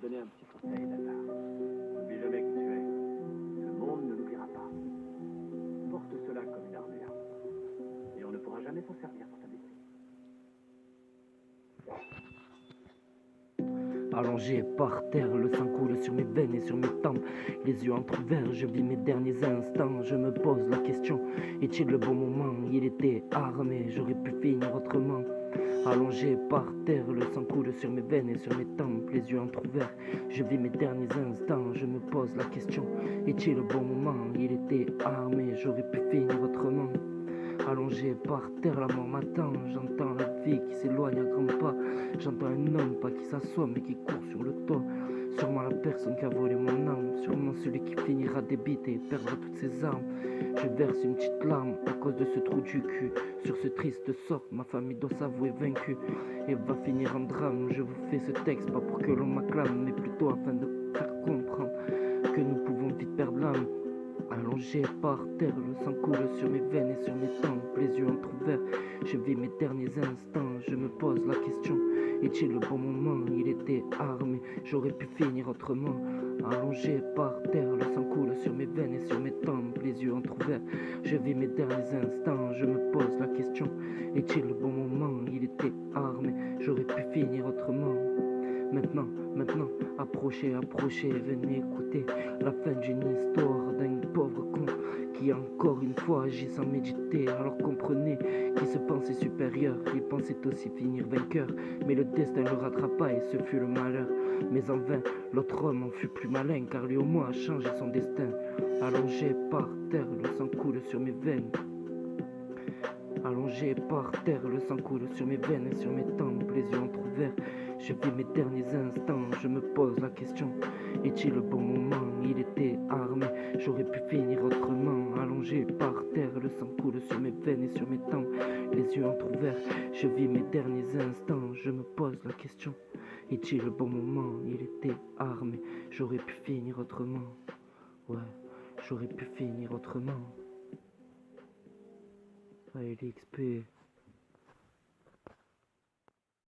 te donner un petit conseil, Data. N'oublie jamais qui tu es. Le monde ne l'oubliera pas. Porte cela comme une armure. Et on ne pourra jamais s'en servir pour t'abaisser. Allongé par terre, le sang coule sur mes veines et sur mes tempes. Les yeux entrouverts, je vis mes derniers instants. Je me pose la question, est-il le bon moment? Il était armé, j'aurais pu finir autrement. Allongé par terre, le sang coule sur mes veines et sur mes tempes. Les yeux entrouverts, je vis mes derniers instants. Je me pose la question, est-il le bon moment? Il était armé, j'aurais pu finir autrement. Allongé par terre, la mort m'attend. J'entends la vie qui s'éloigne à grands pas. J'entends un homme, pas qui s'assoit mais qui court sur le toit. Sûrement la personne qui a volé mon âme. Sûrement celui qui finira débité et perdra toutes ses armes. Je verse une petite larme à cause de ce trou du cul. Sur ce triste sort, ma famille doit s'avouer vaincue et va finir en drame. Je vous fais ce texte pas pour que l'on m'acclame, mais plutôt afin de faire comprendre que nous pouvons vite perdre l'âme. Allongé par terre, le sang coule sur mes veines et sur mes tempes, les yeux entrouverts, je vis mes derniers instants, je me pose la question, est-il le bon moment? Il était armé, j'aurais pu finir autrement. Allongé par terre, le sang coule sur mes veines et sur mes tempes, les yeux entrouverts, je vis mes derniers instants, je me pose la question, est-il le bon moment? Il était armé, j'aurais pu finir autrement. Maintenant, approchez, venez écouter la fin d'une histoire d'un pauvre con qui encore une fois agit sans méditer. Alors comprenez qu'il se pensait supérieur, il pensait aussi finir vainqueur, mais le destin le rattrapa et ce fut le malheur. Mais en vain, l'autre homme en fut plus malin, car lui au moins a changé son destin. Allongé par terre, le sang coule sur mes veines. Allongé par terre, le sang coule sur mes veines et sur mes tempes, les yeux entrouverts, je vis mes derniers instants, je me pose la question, est-il le bon moment? Il était armé, j'aurais pu finir autrement. Allongé par terre, le sang coule sur mes veines et sur mes tempes, les yeux entrouverts, je vis mes derniers instants, je me pose la question, est-il le bon moment? Il était armé, j'aurais pu finir autrement. Ouais, j'aurais pu finir autrement. Allez, l'XP.